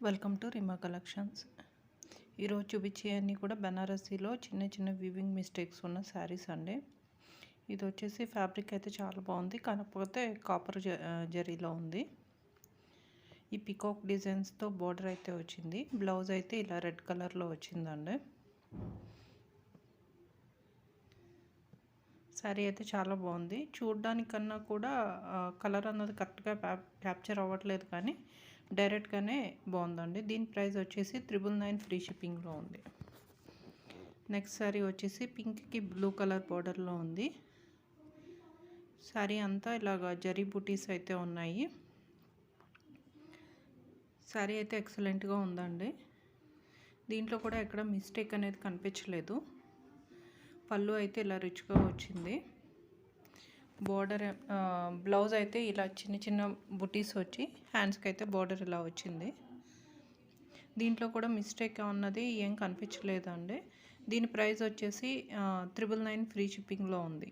Welcome to రిమా collections. ఈరోజు చూపించేవన్నీ కూడా బనారసీలో చిన్న చిన్న వీవింగ్ మిస్టేక్స్ ఉన్న శారీస్ అండి. ఇది వచ్చేసి ఫ్యాబ్రిక్ అయితే చాలా బాగుంది, కాకపోతే కాపర్ జరీలో ఉంది. ఈ పికాక్ డిజైన్స్తో బోర్డర్ అయితే వచ్చింది. బ్లౌజ్ అయితే ఇలా రెడ్ కలర్లో వచ్చిందండి. శారీ అయితే చాలా బాగుంది. చూడడానికన్నా కూడా కలర్ అన్నది కరెక్ట్గా క్యాప్చర్ అవ్వట్లేదు, కానీ డైరెక్ట్గానే బాగుందండి. దీని ప్రైస్ వచ్చేసి 999 ఫ్రీ షిప్పింగ్లో ఉంది. నెక్స్ట్ శారీ వచ్చేసి పింక్కి బ్లూ కలర్ బార్డర్లో ఉంది. శారీ అంతా ఇలాగా జరీ బుటీస్ అయితే ఉన్నాయి. శారీ అయితే ఎక్సలెంట్గా ఉందండి. దీంట్లో కూడా ఎక్కడ మిస్టేక్ అనేది కనిపించలేదు. పళ్ళు అయితే ఇలా రిచ్గా వచ్చింది. బోర్డర్ బ్లౌజ్ అయితే ఇలా చిన్న చిన్న బుటీస్ వచ్చి హ్యాండ్స్కి అయితే బోర్డర్ ఇలా వచ్చింది. దీంట్లో కూడా మిస్టేక్ ఉన్నది ఏం కనిపించలేదండి. దీని ప్రైస్ వచ్చేసి 999 ఫ్రీ షిప్పింగ్లో ఉంది.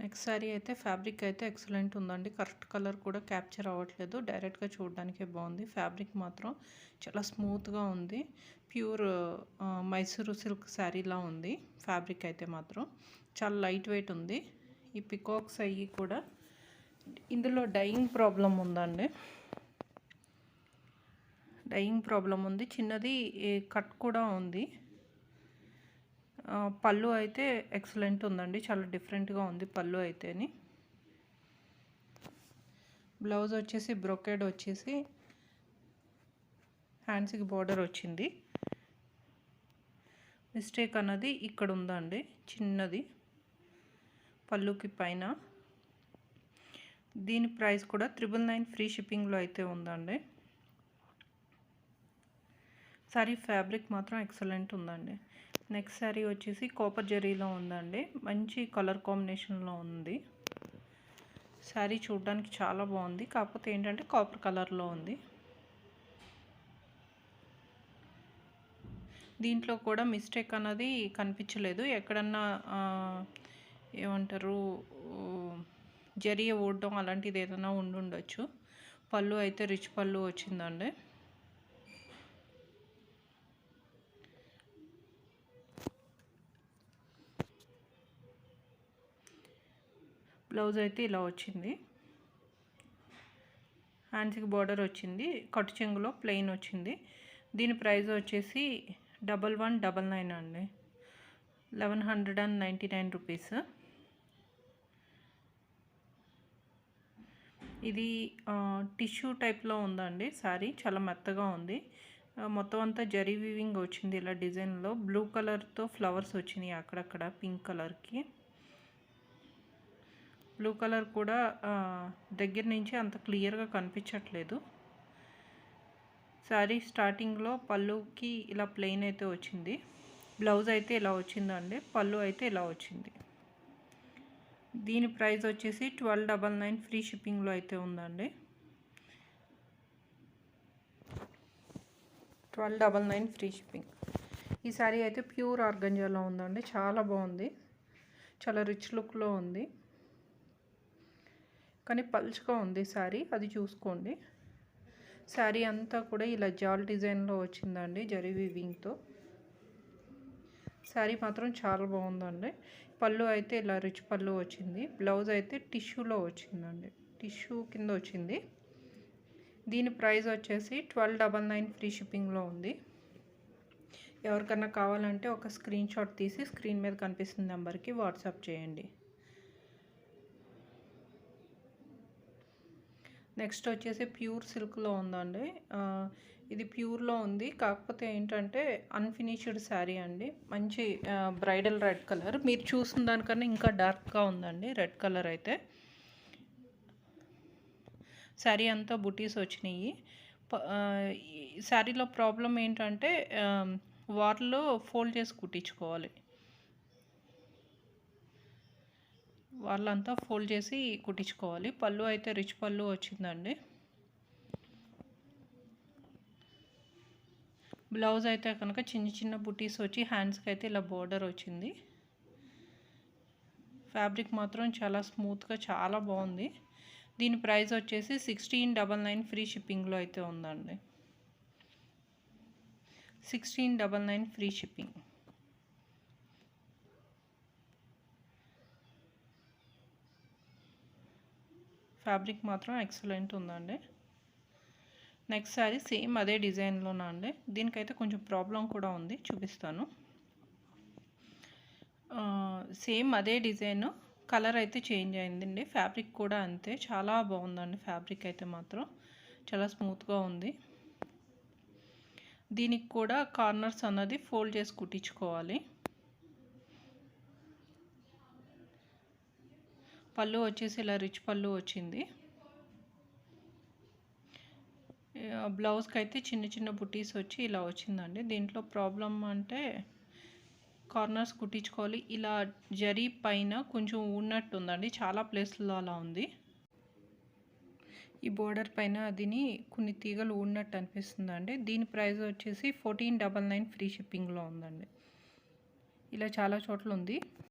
నెక్స్ట్ శారీ అయితే ఫ్యాబ్రిక్ అయితే ఎక్సలెంట్ ఉందండి. కరెక్ట్ కలర్ కూడా క్యాప్చర్ అవ్వట్లేదు, డైరెక్ట్గా చూడడానికే బాగుంది. ఫ్యాబ్రిక్ మాత్రం చాలా స్మూత్గా ఉంది. ప్యూర్ మైసూరు సిల్క్ శారీలా ఉంది. ఫ్యాబ్రిక్ అయితే మాత్రం చాలా లైట్ వెయిట్ ఉంది. ఈ పికాక్స్ అయ్యి కూడా ఇందులో డైయింగ్ ప్రాబ్లం ఉందండి. డైయింగ్ ప్రాబ్లం ఉంది, చిన్నది కట్ కూడా ఉంది. పళ్ళు అయితే ఎక్సలెంట్ ఉందండి, చాలా డిఫరెంట్గా ఉంది పళ్ళు అయితేని. బ్లౌజ్ వచ్చేసి బ్రొకేడ్ వచ్చేసి హ్యాండ్స్కి బార్డర్ వచ్చింది. మిస్టేక్ అన్నది ఇక్కడ ఉందండి, చిన్నది పళ్ళుకి పైన. దీని ప్రైస్ కూడా 999 ఫ్రీ షిప్పింగ్లో అయితే ఉందండి. శారీ ఫ్యాబ్రిక్ మాత్రం ఎక్సలెంట్ ఉందండి. నెక్స్ట్ శారీ వచ్చేసి కాపర్ జరీలో ఉందండి. మంచి కలర్ కాంబినేషన్లో ఉంది. శారీ చూడడానికి చాలా బాగుంది, కాకపోతే ఏంటంటే కాపర్ కలర్లో ఉంది. దీంట్లో కూడా మిస్టేక్ అన్నది కనిపించలేదు. ఎక్కడన్నా ఏమంటారు జరీ ఊడడం అలాంటిది ఏదైనా ఉండుండొచ్చు. పళ్ళు అయితే రిచ్ పళ్ళు వచ్చిందండి. బ్లౌజ్ అయితే ఇలా వచ్చింది. హ్యాండ్స్కి బార్డర్ వచ్చింది. కట్టు చెంగులో ప్లెయిన్ వచ్చింది. దీని ప్రైస్ వచ్చేసి 1199 అండి, 1199 రూపీస్. ఇది టిష్యూ టైప్లో ఉందండి. శారీ చాలా మెత్తగా ఉంది. మొత్తం అంతా జరీ వీవింగ్ వచ్చింది ఇలా డిజైన్లో. బ్లూ కలర్తో ఫ్లవర్స్ వచ్చినాయి అక్కడక్కడ, పింక్ కలర్కి. బ్లూ కలర్ కూడా దగ్గర నుంచి అంత క్లియర్గా కనిపించట్లేదు. శారీ స్టార్టింగ్లో పళ్ళుకి ఇలా ప్లెయిన్ అయితే వచ్చింది. బ్లౌజ్ అయితే ఇలా వచ్చిందండి. పళ్ళు అయితే ఇలా వచ్చింది. దీని ప్రైస్ వచ్చేసి 1299 ఫ్రీ షిప్పింగ్లో అయితే ఉందండి. 1299 ఫ్రీ షిప్పింగ్. ఈ శారీ అయితే ప్యూర్ ఆర్గంజాలో ఉందండి. చాలా బాగుంది, చాలా రిచ్ లుక్లో ఉంది, కానీ పల్చగా ఉంది శారీ, అది చూసుకోండి. శారీ అంతా కూడా ఇలా జాల్ డిజైన్లో వచ్చిందండి, జరీ వీవింగ్తో. శారీ మాత్రం చాలా బాగుందండి. పళ్ళు అయితే ఇలా రిచ్ పళ్ళు వచ్చింది. బ్లౌజ్ అయితే టిష్యూలో వచ్చిందండి, టిష్యూ కింద వచ్చింది. దీని ప్రైస్ వచ్చేసి 1299 ఫ్రీ షిప్పింగ్లో ఉంది. ఎవరికన్నా కావాలంటే ఒక స్క్రీన్ షాట్ తీసి స్క్రీన్ మీద కనిపిస్తున్న నెంబర్కి వాట్సాప్ చేయండి. నెక్స్ట్ వచ్చేసి ప్యూర్ సిల్క్లో ఉందండి. ఇది ప్యూర్లో ఉంది, కాకపోతే ఏంటంటే అన్ఫినిష్డ్ శారీ అండి. మంచి బ్రైడల్ రెడ్ కలర్, మీరు చూసిన దానికన్నా ఇంకా డార్క్గా ఉందండి రెడ్ కలర్ అయితే. శారీ అంతా బుటీస్ వచ్చినాయి. శారీలో ప్రాబ్లం ఏంటంటే వార్లో ఫోల్డ్ చేసి కుట్టించుకోవాలి. వాళ్ళంతా ఫోల్డ్ చేసి కుట్టించుకోవాలి. పళ్ళు అయితే రిచ్ పళ్ళు వచ్చిందండి. బ్లౌజ్ అయితే కనుక చిన్న చిన్న బుటీస్ వచ్చి హ్యాండ్స్కి అయితే ఇలా బోర్డర్ వచ్చింది. ఫ్యాబ్రిక్ మాత్రం చాలా స్మూత్గా చాలా బాగుంది. దీని ప్రైస్ వచ్చేసి 1699 ఫ్రీ షిప్పింగ్లో అయితే ఉందండి. 1699 ఫ్రీ షిప్పింగ్. ఫ్యాబ్రిక్ మాత్రం ఎక్సలెంట్ ఉందండి. నెక్స్ట్ సారీ సేమ్ అదే డిజైన్లోనా అండి. దీనికైతే కొంచెం ప్రాబ్లం కూడా ఉంది, చూపిస్తాను. సేమ్ అదే డిజైన్, కలర్ అయితే చేంజ్ అయిందండి. ఫ్యాబ్రిక్ కూడా అంతే, చాలా బాగుందండి. ఫ్యాబ్రిక్ అయితే మాత్రం చాలా స్మూత్గా ఉంది. దీనికి కూడా కార్నర్స్ అన్నది ఫోల్డ్ చేసి కుట్టించుకోవాలి. పళ్ళు వచ్చేసి ఇలా రిచ్ పళ్ళు వచ్చింది. బ్లౌజ్కి అయితే చిన్న చిన్న బుటీస్ వచ్చి ఇలా వచ్చిందండి. దీంట్లో ప్రాబ్లం అంటే కార్నర్స్ కుట్టించుకోవాలి. ఇలా జరీ పైన కొంచెం ఉన్నట్టు ఉందండి, చాలా ప్లేస్లో అలా ఉంది. ఈ బోర్డర్ పైన అదిని కొన్ని తీగలు ఉన్నట్టు అనిపిస్తుందండి. దీని ప్రైస్ వచ్చేసి 1499 ఫ్రీ షిప్పింగ్లో ఉందండి. ఇలా చాలా చోట్ల ఉంది.